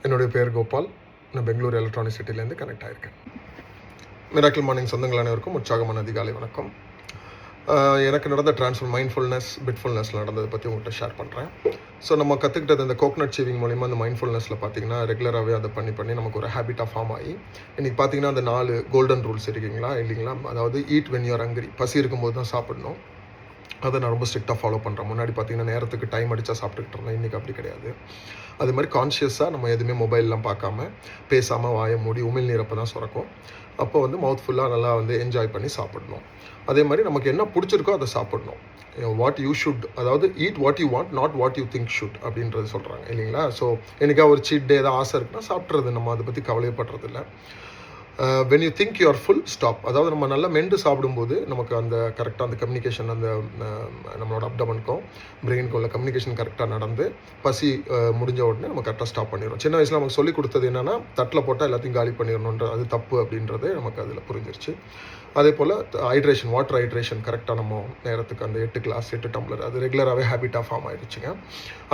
என்னுடைய பேர் கோபால். நான் பெங்களூர் எலக்ட்ரானிக் சிட்டிலேருந்து கனெக்ட் ஆகியிருக்கேன். மிராக்கிள் மார்னிங் சொந்தங்கள் அனைவருக்கும் உற்சாகமான அதிகாலை வணக்கம். எனக்கு நடந்த ட்ரான்ஸ்ஃபர் மைண்ட்ஃபுல்னஸ், பிட்ஃபுல்னஸில் நடந்ததை பற்றி உங்கள்கிட்ட ஷேர் பண்ணுறேன். ஸோ நம்ம கற்றுக்கிட்டது இந்த கோகனட் சேவிங் மூலிமா அந்த மைண்ட்ஃபுல்னஸில் பார்த்தீங்கன்னா ரெகுலராகவே அதை பண்ணி நமக்கு ஒரு ஹேபிட்டாக ஃபார்ம் ஆகி இன்றைக்கி பார்த்தீங்கன்னா அந்த 4 கோல்டன் ரூல்ஸ் இருக்கீங்களா இல்லைங்களா? அதாவது ஈட் வென் யூர் ஹங்கரி, பசி இருக்கும்போது தான் சாப்பிடணும். அதை நான் ரொம்ப ஸ்ட்ரிக்டாக ஃபாலோ பண்ணுறேன். முன்னாடி பார்த்தீங்கன்னா நேரத்துக்கு டைம் அடித்தா சாப்பிட்டுக்கிட்டு இருந்தேன். இன்றைக்கி அப்படி கிடையாது. அது மாதிரி கான்ஷியஸாக நம்ம எதுவுமே மொபைல்லாம் பார்க்காம பேசாமல் வாயை மூடி உமிழ் அப்போ தான் சுரக்கும். அப்போ மவுத் ஃபுல்லாக நல்லா என்ஜாய் பண்ணி சாப்பிடணும். அதே மாதிரி நமக்கு என்ன பிடிச்சிருக்கோ அதை சாப்பிடணும். வாட் யூ ஷுட், அதாவது eat what you want, not what you think should அப்படின்றது சொல்கிறாங்க இல்லைங்களா? ஸோ எனக்கா ஒரு சீட் டே ஏதாவது ஆசை இருக்குன்னா சாப்பிட்றது, நம்ம அதை பற்றி கவலைப்படுறதில்லை. When you think you are full, stop. அதாவது நம்ம நல்லா மென்று சாப்பிடும்போது நமக்கு அந்த கரெக்டாக அந்த கம்யூனிகேஷன் அந்த நம்மளோட அப்டமனுக்கும் பிரெயினுக்கும் உள்ள கம்யூனிகேஷன் கரெக்டாக நடந்து பசி முடிஞ்ச உடனே நம்ம கரெக்டாக ஸ்டாப் பண்ணிடுவோம். சின்ன வயசில் நமக்கு சொல்லிக் கொடுத்தது என்னென்னா தட்டில் போட்டால் எல்லாத்தையும் காலி பண்ணிடணுன்ற அது தப்பு அப்படின்றது நமக்கு அதில் புரிஞ்சிருச்சு. அதே போல் ஹைட்ரேஷன், வாட்டர் ஹைட்ரேஷன் கரெக்டாக நம்ம நேரத்துக்கு அந்த 8 கிளாஸ் 8 டம்ளர் அது ரெகுலராகவே ஹேபிட்டாக ஃபார்ம் ஆகிடுச்சுங்க.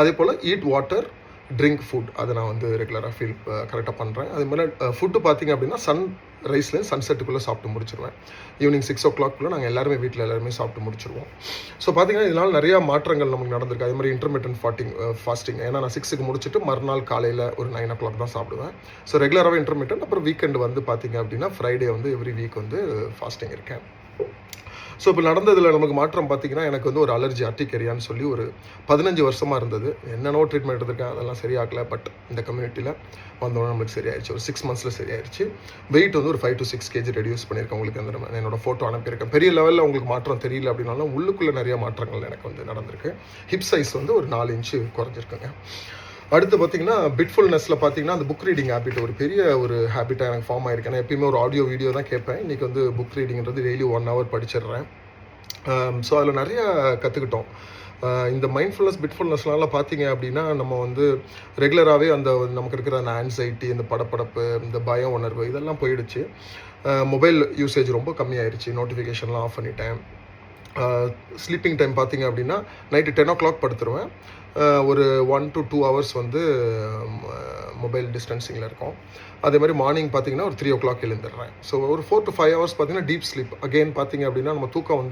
அதே போல் ஈட் வாட்டர், ட்ரிங்க் ஃபுட், அதை நான் ரெகுலராக கரெக்டாக பண்ணுறேன். அதே மாதிரி ஃபுட்டு பார்த்திங்க அப்படின்னா சன் ரைஸ்லேருந்து சன்செட்டுக்குள்ளே சாப்பிட்டு முடிச்சிருவேன். ஈவினிங் 6 o'clock நாங்கள் எல்லாருமே வீட்டில் எல்லாருமே சாப்பிட்டு முடிச்சிருவோம். ஸோ பார்த்திங்கன்னா இதனால் நிறையா மாற்றங்கள் நமக்கு நடந்திருக்கு. அதே மாதிரி இன்டர்மீடியன்ட் ஃபாஸ்டிங், ஏன்னா நான் 6க்கு முடிச்சுட்டு மறுநாள் காலையில் ஒரு 9 o'clock தான் சாப்பிடுவேன். ஸோ ரெகுலராகவே இன்டர்மீடியன்ட். அப்புறம் வீக்கெண்டு பார்த்திங்க அப்படின்னா ஃப்ரைடே எவ்ரி வீக் ஃபாஸ்டிங் இருக்கேன். ஸோ இப்போ நடந்ததில் நமக்கு மாற்றம் பார்த்திங்கன்னா எனக்கு ஒரு அலர்ஜி அர்டிகேரியான்னு சொல்லி ஒரு 15 வருஷமாக இருந்தது. என்னென்னோ ட்ரீட்மெண்ட் எடுத்திருக்கேன், அதெல்லாம் சரியாகலை. பட் இந்த கம்யூனிட்டியில் வந்தோடனே நம்மளுக்கு சரியாயிடுச்சு. ஒரு 6 months சரியாயிடுச்சு. வெயிட் ஒரு 5 to 6 kg ரெடியூஸ் பண்ணியிருக்கேன். உங்களுக்கு என்னோட ஃபோட்டோ அனுப்பியிருக்கேன். பெரிய லெவலில் உங்களுக்கு மாற்றம் தெரியல அப்படின்னாலும் உள்ளுக்குள்ளே நிறைய மாற்றங்கள் எனக்கு நடந்திருக்கு. ஹிப் சைஸ் ஒரு 4 inch குறைஞ்சிருக்குங்க. அடுத்து பார்த்திங்கன்னா பிட்ஃபுல்னஸில் பார்த்திங்கன்னா அந்த புக் ரீடிங் ஹேபிட் ஒரு பெரிய ஒரு ஹேபிட்டாக எனக்கு ஃபார்ம் ஆகிருக்கு. நான் எப்பயுமே ஒரு ஆடியோ வீடியோ தான் கேட்பேன். இன்றைக்கி புக் ரீடிங்கிறது டெய்லி 1 hour படிச்சிடுறேன். ஸோ அதில் நிறையா கற்றுக்கிட்டோம். இந்த மைண்ட்ஃபுல்னஸ், பிட்ஃபுல்னஸ்னால பார்த்தீங்க அப்படின்னா நம்ம ரெகுலராகவே அந்த நமக்கு இருக்கிற அந்த ஆன்சைட்டி, இந்த படப்படப்பு, இந்த பய உணர்வு இதெல்லாம் போயிடுச்சு. மொபைல் யூசேஜ் ரொம்ப கம்மியாயிருச்சு. நோட்டிஃபிகேஷன்லாம் ஆஃப் பண்ணிட்டேன். ஸ்லீப்பிங் டைம் பார்த்திங்க அப்படின்னா நைட்டு 10 o'clock படுத்துருவேன். ஒரு 1 to 2 hours மொபைல் டிஸ்டன்சிங்கில் இருக்கும். அதே மாதிரி மார்னிங் பார்த்திங்கன்னா ஒரு 3 o'clock எழுந்துடுறேன். ஸோ ஒரு 4 to 5 hours பார்த்திங்கன்னா டீப் ஸ்லீப். அகெயின் பார்த்திங்க அப்படின்னா நம்ம தூக்கம்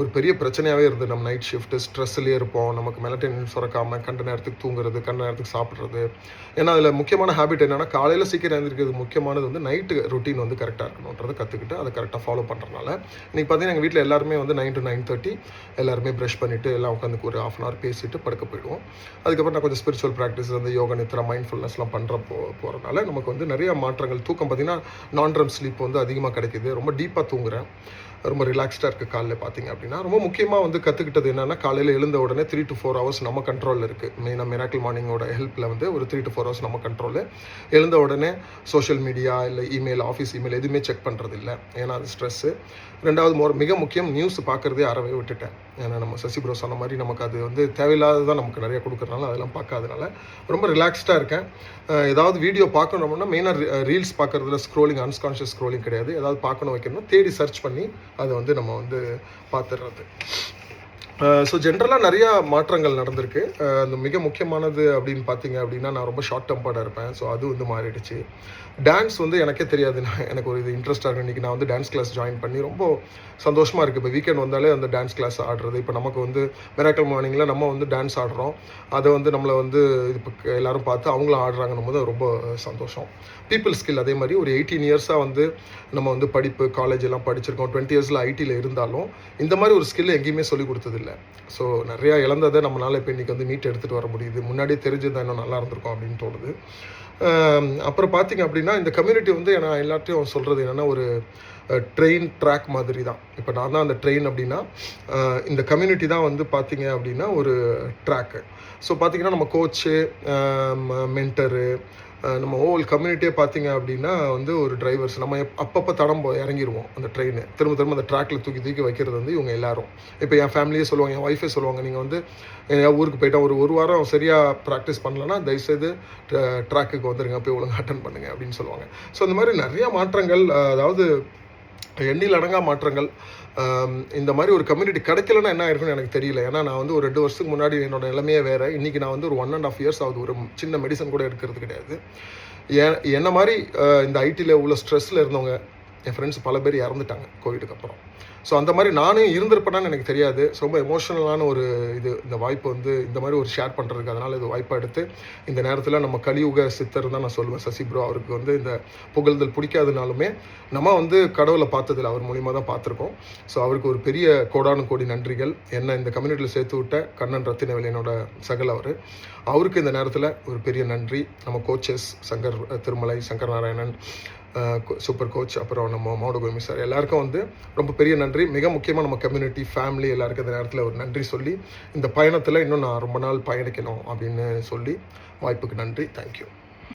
ஒரு பெரிய பிரச்சனையாகவே இருந்தது. நம்ம நைட் ஷிஃப்ட்டு ஸ்ட்ரெஸ்லேயே இருப்போம். நமக்கு மெலட்டோனின் சுரக்காமல் கண்ட நேரத்துக்கு தூங்குறது, கண்ட நேரத்துக்கு சாப்பிட்றது. ஏன்னா அதில் முக்கியமான ஹேபிட் என்னென்னா காலையில் சீக்கிரம் எழுந்திருக்கிறது முக்கியமானது நைட்டு ரொட்டீன் கரெக்டாக இருக்கணுன்றதை கற்றுக்கிட்டு அதை கரெக்டாக ஃபாலோ பண்ணுறதுனால இன்றைக்கி பார்த்திங்கன்னா எங்கள் வீட்டில் எல்லாருமே 9 to 9:30 எல்லாருமே ப்ரஷ் பண்ணிவிட்டு எல்லாம் உட்காந்து ஒரு 1/2 hour பேசிட்டு படுக்க போயிடுவோம். அதுக்கப்புறம் நான் கொஞ்சம் ஸ்பிரிச்சுவல் ப்ராக்டிஸ் யோகா நித்ரா மைண்ட்ஃபுல்னஸ்லாம் போகிறனால நமக்கு நிறைய மாற்றங்கள். தூக்கம் பார்த்திங்கன்னா நான்-REM ஸ்லீப் அதிகமாக கிடைக்கிது. ரொம்ப டீப்பாக தூங்குறேன். ரொம்ப ரிலாக்ஸ்டாக இருக்குது காலையில் பார்த்திங்க அப்படின்னா. ரொம்ப முக்கியமாக கற்றுக்கிட்டது என்னென்னா காலையில் எழுந்த உடனே 3 to 4 hours நம்ம கண்ட்ரோலில் இருக்குது. மெயினாக மிராக்கிள் மார்னிங்கோட ஹெல்ப்பில் ஒரு 3 to 4 hours நம்ம கண்ட்ரோலு. எழுந்த உடனே சோஷியல் மீடியா இல்லை இமெயில், ஆஃபீஸ் இமெயில் எதுவுமே செக் பண்ணுறது இல்லை. ஏன்னா அது ஸ்ட்ரெஸ்ஸு. ரெண்டாவது மிக முக்கியம் நியூஸ் பார்க்குறதே அறவே விட்டுட்டேன். ஏன்னா நம்ம சசி ப்ரோ சொன்ன மாதிரி நமக்கு அது தேவையில்லாததான் நமக்கு நிறைய கொடுக்குறதுனால அதெல்லாம் பார்க்காதனால ரொம்ப ரிலாக்ஸ்டாக இருக்கேன். ஏதாவது வீடியோ பார்க்கணும்னா மெயினாக ரீல்ஸ் பார்க்குறதுல ஸ்க்ரோலிங், அன்கான்ஷியஸ் ஸ்க்ரோலிங் கிடையாது. ஏதாவது பார்க்கணும் வைக்கணும் தேடி சர்ச் பண்ணி அதை நம்ம பார்த்துடுறது. ஸோ ஜென்ரலாக நிறையா மாற்றங்கள் நடந்திருக்கு. அந்த மிக முக்கியமானது அப்படின்னு பார்த்தீங்க அப்படின்னா நான் ரொம்ப ஷார்ட் டெம்பர்டாக இருப்பேன். ஸோ அது மாறிடுச்சு. டான்ஸ் எனக்கே தெரியாது. எனக்கு ஒரு இன்ட்ரெஸ்ட்டாக இருக்குது. இன்றைக்கி நான் டான்ஸ் கிளாஸ் ஜாயின் பண்ணி ரொம்ப சந்தோஷமாக இருக்குது. இப்போ வீக்கெண்ட் வந்தாலே அந்த டான்ஸ் கிளாஸ் ஆடுறது. இப்போ நமக்கு மிராக்கிள் மார்னிங்கில் நம்ம டான்ஸ் ஆடுறோம். அதை நம்மளை இப்போ எல்லோரும் பார்த்து அவங்களும் ஆடுறாங்கன்னும் போது ரொம்ப சந்தோஷம். பீப்புள் ஸ்கில் அதே மாதிரி ஒரு 18 yearsஸாக நம்ம படிப்பு காலேஜ் எல்லாம் படிச்சிருக்கோம். 20 yearsல ஐடியில் இருந்தாலும் இந்த மாதிரி ஒரு ஸ்கில் எங்கேயுமே சொல்லிக் கொடுத்ததில்லை. ஸோ நிறையா இழந்ததை நம்மளால் இப்போ இன்றைக்கி மீட் எடுத்துகிட்டு வர முடியுது. முன்னாடியே தெரிஞ்சது இன்னும் நல்லா இருந்திருக்கும் அப்படின்னு தோணுது. அப்புறம் பார்த்திங்க அப்படின்னா இந்த கம்யூனிட்டி நான் எல்லாத்தையும் சொல்கிறது என்னென்னா ஒரு ட்ரெயின் ட்ராக் மாதிரி தான். இப்போ நான் தான் அந்த ட்ரெயின் அப்படின்னா இந்த கம்யூனிட்டி தான் பார்த்திங்க அப்படின்னா ஒரு ட்ராக்கு. ஸோ பார்த்திங்கன்னா நம்ம கோச்சு, மென்டரு, நம்ம ஹோல் கம்யூனிட்டியே பார்த்திங்க அப்படின்னா ஒரு டிரைவர்ஸ். நம்ம அப்பப்போ தடம் இறங்கிடுவோம். அந்த ட்ரெயின் திரும்ப அந்த ட்ராக்கில் தூக்கி வைக்கிறது இவங்க எல்லாரும். இப்போ என் ஃபேமிலியே சொல்லுவாங்க, என் ஒய்ஃபே சொல்லுவாங்க, நீங்கள் என் ஊருக்கு போயிட்டா ஒரு வாரம் சரியாக ப்ராக்டிஸ் பண்ணலன்னா தயவுசெய்து ட்ராக்குக்கு வந்துடுங்க, போய் ஒழுங்காக அட்டன் பண்ணுங்கள் அப்படின்னு சொல்லுவாங்க. ஸோ இந்த மாதிரி நிறையா மாற்றங்கள். அதாவது எண்ணில் அடங்கா மாற்றங்கள். இந்த மாதிரி ஒரு கம்யூனிட்டி கிடைக்கலன்னா என்ன ஆயிருக்குன்னு எனக்கு தெரியல. ஏன்னா நான் வந்து ஒரு 2 வருஷத்துக்கு முன்னாடி என்னோட நிலைமையே வேறு. இன்றைக்கி நான் வந்து ஒரு 1.5 இயர்ஸ் ஆகுது ஒரு சின்ன மெடிசன் கூட எடுக்கிறது கிடையாது. என்ன மாதிரி இந்த ஐடியில் உள்ள ஸ்ட்ரெஸ்ஸில் இருந்தவங்க என் ஃப்ரெண்ட்ஸ் பல பேர் இறந்துட்டாங்க கோவிடுக்கு அப்புறம். ஸோ அந்த மாதிரி நானும் இருந்திருப்பேன்னு எனக்கு தெரியாது. ஸோ ரொம்ப எமோஷ்னலான ஒரு இந்த வாய்ப்பு வந்து இந்த மாதிரி ஒரு ஷேர் பண்ணுறதுக்கு, அதனால் இது வாய்ப்பாக எடுத்து இந்த நேரத்தில் நம்ம கலியுக சித்தர் தான் நான் சொல்லுவேன் சசி ப்ரோ. அவருக்கு வந்து இந்த புகழ்தல் பிடிக்காதுனாலுமே நம்ம வந்து கடவுளை பார்த்ததில்ல, அவர் மூலியமாக தான் பார்த்துருக்கோம். ஸோ அவருக்கு ஒரு பெரிய கோடானு கோடி நன்றிகள். என்ன இந்த கம்யூனிட்டியில் சேர்த்து விட்ட கண்ணன் ரத்தினவேல் என்னோட சகல் அவருக்கு இந்த நேரத்தில் ஒரு பெரிய நன்றி. நம்ம coaches Shankar Tirumalai, Shankar Narayanan, super coach, அப்புறம் நம்ம மௌடகோமி சார், எல்லாருக்கும் வந்து ரொம்ப பெரிய நன்றி. மிக முக்கியமாக நம்ம கம்யூனிட்டி ஃபேமிலி எல்லாருக்கும் இந்த நேரத்தில் ஒரு நன்றி சொல்லி, இந்த பயணத்தில் இன்னும் நான் ரொம்ப நாள் பயணிக்கணும் அப்படின்னு சொல்லி வாய்ப்புக்கு நன்றி. தேங்க்யூ.